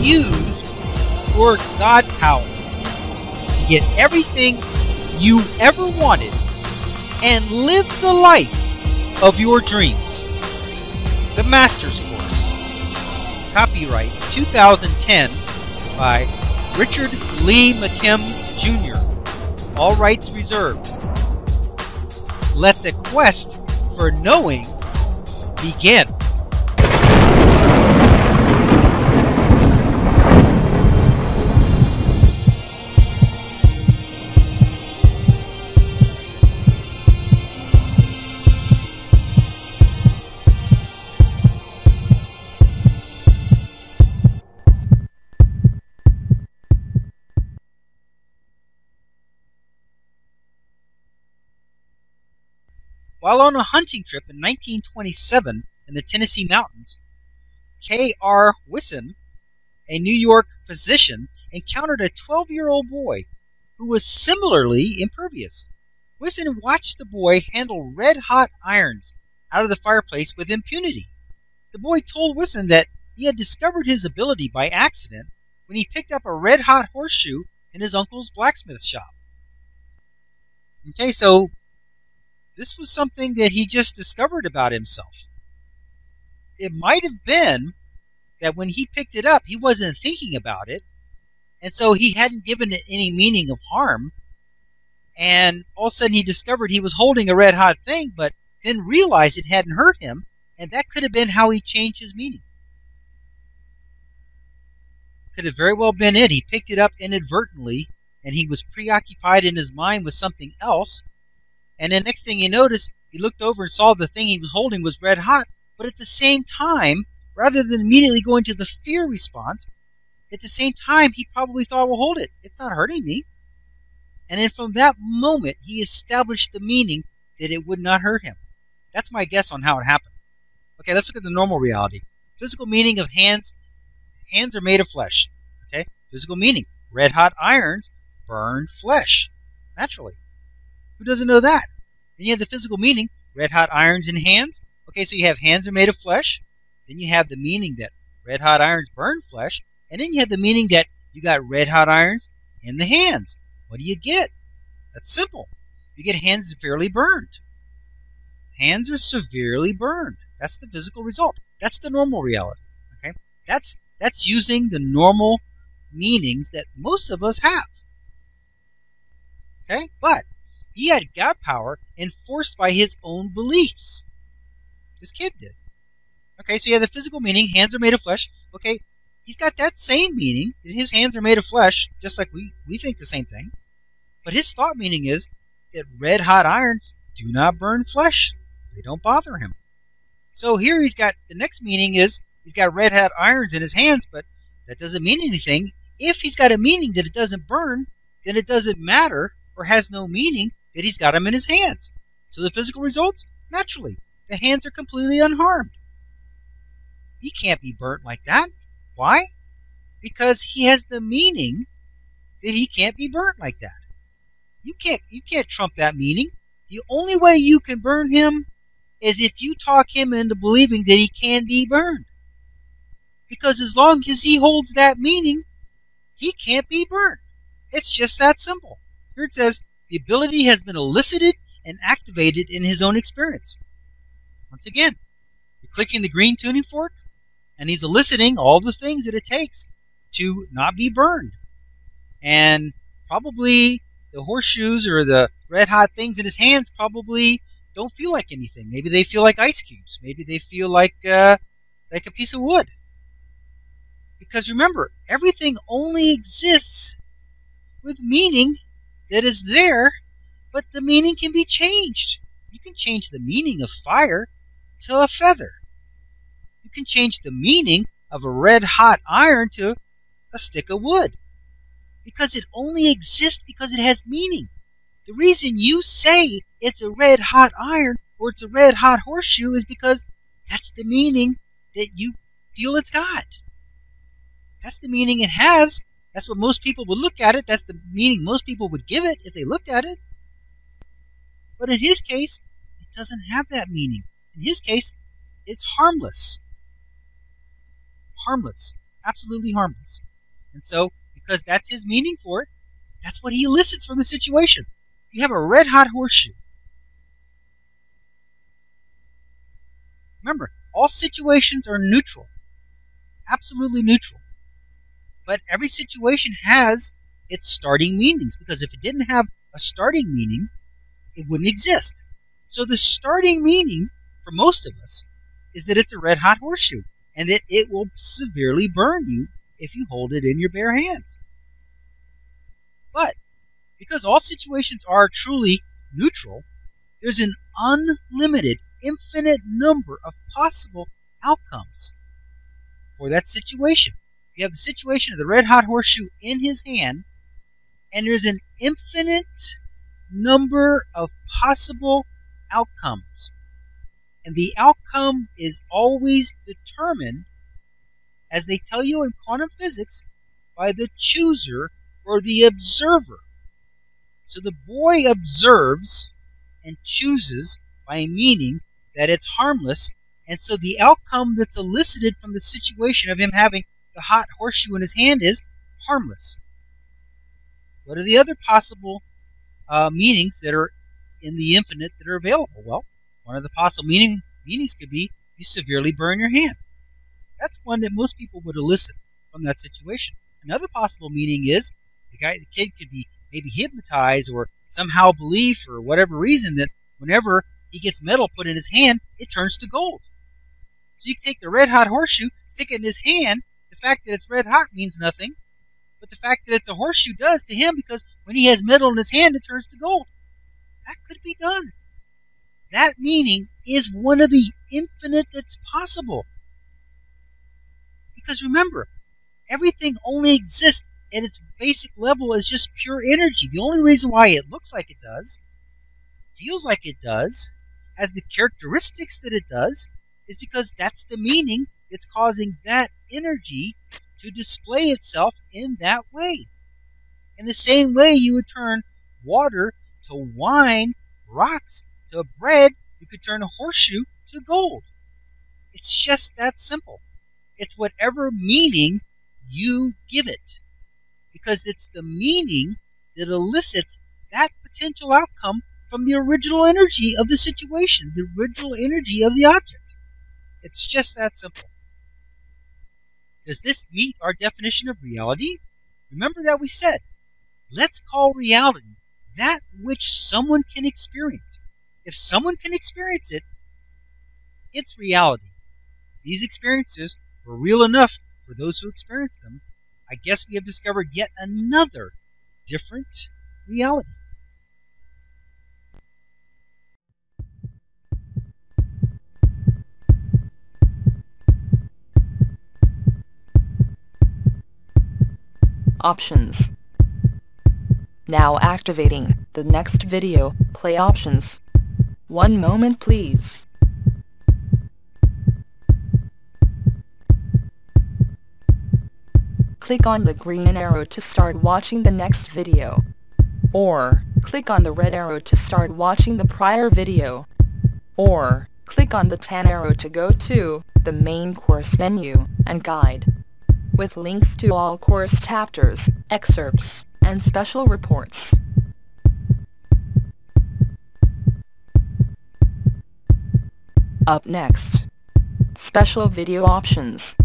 use your God power to get everything you ever wanted and live the life of your dreams. The Master's Course. Copyright 2010 by Richard Lee McKim Jr. All rights reserved. Let the quest for knowing begin. While on a hunting trip in 1927 in the Tennessee mountains, K.R. Wisson, a New York physician, encountered a 12-year-old boy who was similarly impervious. Wisson watched the boy handle red-hot irons out of the fireplace with impunity. The boy told Wisson that he had discovered his ability by accident when he picked up a red-hot horseshoe in his uncle's blacksmith shop. Okay, so this was something that he just discovered about himself. It might have been that when he picked it up, he wasn't thinking about it, and so he hadn't given it any meaning of harm, and all of a sudden he discovered he was holding a red-hot thing, but then realized it hadn't hurt him, and that could have been how he changed his meaning. Could have very well been it. He picked it up inadvertently, and he was preoccupied in his mind with something else, and the next thing he noticed, he looked over and saw the thing he was holding was red hot, but at the same time, rather than immediately going to the fear response, at the same time he probably thought, well, hold it, it's not hurting me. And then from that moment, he established the meaning that it would not hurt him. That's my guess on how it happened. Okay, let's look at the normal reality. Physical meaning of hands. Hands are made of flesh. Okay, physical meaning. Red-hot irons burn flesh. Naturally. Who doesn't know that? Then you have the physical meaning, red-hot irons in hands. Okay, so you have hands are made of flesh. Then you have the meaning that red-hot irons burn flesh. And then you have the meaning that you got red-hot irons in the hands. What do you get? That's simple. You get hands severely burned. Hands are severely burned. That's the physical result. That's the normal reality. Okay, that's using the normal meanings that most of us have. Okay, but he had God power enforced by his own beliefs. This kid did. Okay, so you have the physical meaning, hands are made of flesh. Okay, he's got that same meaning, that his hands are made of flesh, just like we think the same thing. But his thought meaning is that red-hot irons do not burn flesh. They don't bother him. So here he's got, the next meaning is, he's got red-hot irons in his hands, but that doesn't mean anything. If he's got a meaning that it doesn't burn, then it doesn't matter or has no meaning that he's got them in his hands. So the physical results? Naturally, the hands are completely unharmed. He can't be burnt like that. Why? Because he has the meaning that he can't be burnt like that. You can't trump that meaning. The only way you can burn him is if you talk him into believing that he can be burned. Because as long as he holds that meaning, he can't be burnt. It's just that simple. Here it says, the ability has been elicited and activated in his own experience. Once again, you're clicking the green tuning fork, and he's eliciting all the things that it takes to not be burned. And probably the horseshoes or the red-hot things in his hands probably don't feel like anything. Maybe they feel like ice cubes. Maybe they feel like a piece of wood. Because remember, everything only exists with meaning that is there, but the meaning can be changed. You can change the meaning of fire to a feather. You can change the meaning of a red-hot iron to a stick of wood. Because it only exists because it has meaning. The reason you say it's a red-hot iron or it's a red-hot horseshoe is because that's the meaning that you feel it's got. That's the meaning it has. That's what most people would look at it. That's the meaning most people would give it if they looked at it. But in his case, it doesn't have that meaning. In his case, it's harmless. Harmless. absolutely harmless. And so, because that's his meaning for it, that's what he elicits from the situation. You have a red-hot horseshoe. Remember, all situations are neutral, absolutely neutral. But every situation has its starting meanings, because if it didn't have a starting meaning, it wouldn't exist. So the starting meaning for most of us is that it's a red-hot horseshoe, and that it will severely burn you if you hold it in your bare hands. But because all situations are truly neutral, there's an unlimited, infinite number of possible outcomes for that situation. You have the situation of the red-hot horseshoe in his hand, and there's an infinite number of possible outcomes. And the outcome is always determined, as they tell you in quantum physics, by the chooser or the observer. So the boy observes and chooses by meaning that it's harmless, and so the outcome that's elicited from the situation of him having the hot horseshoe in his hand is harmless. What are the other possible meanings that are in the infinite that are available? Well, one of the possible meanings could be you severely burn your hand. That's one that most people would elicit from that situation. Another possible meaning is the kid could be maybe hypnotized or somehow believe for whatever reason that whenever he gets metal put in his hand, it turns to gold. So you can take the red-hot horseshoe, stick it in his hand. The fact that it's red-hot means nothing, but the fact that it's a horseshoe does to him, because when he has metal in his hand, it turns to gold. That could be done. That meaning is one of the infinite that's possible. Because remember, everything only exists at its basic level as just pure energy. The only reason why it looks like it does, feels like it does, has the characteristics that it does, is because that's the meaning that's causing that energy to display itself in that way. In the same way you would turn water to wine, rocks to bread, you could turn a horseshoe to gold. It's just that simple. It's whatever meaning you give it, because it's the meaning that elicits that potential outcome from the original energy of the situation, the original energy of the object. It's just that simple. Does this meet our definition of reality? Remember that we said, let's call reality that which someone can experience. If someone can experience it, it's reality. These experiences were real enough for those who experienced them. I guess we have discovered yet another different reality. Options. Now activating the next video, play options. 1 moment please. Click on the green arrow to start watching the next video. Or, click on the red arrow to start watching the prior video. Or, click on the tan arrow to go to the main course menu and guide, with links to all course chapters, excerpts, and special reports. Up next, special video options.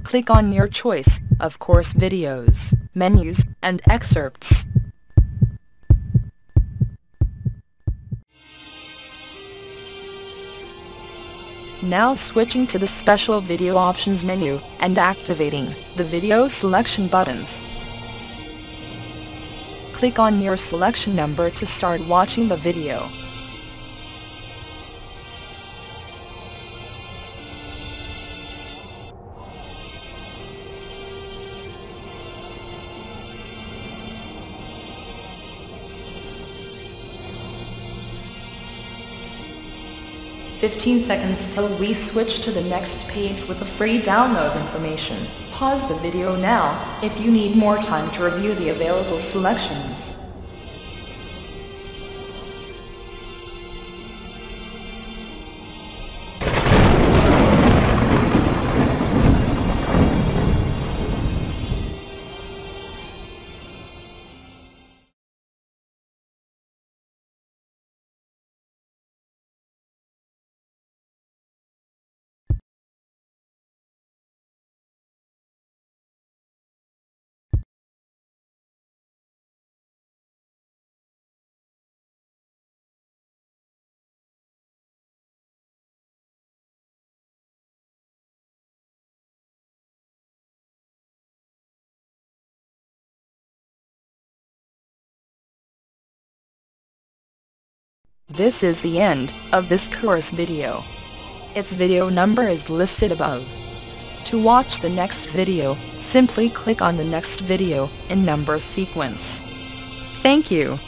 Click on your choice of course videos, menus, and excerpts. Now switching to the special video options menu and activating the video selection buttons. Click on your selection number to start watching the video. "15 seconds till we switch to the next page with the free download information. Pause the video now if you need more time to review the available selections." This is the end of this course video. Its video number is listed above. To watch the next video, simply click on the next video in number sequence. Thank you.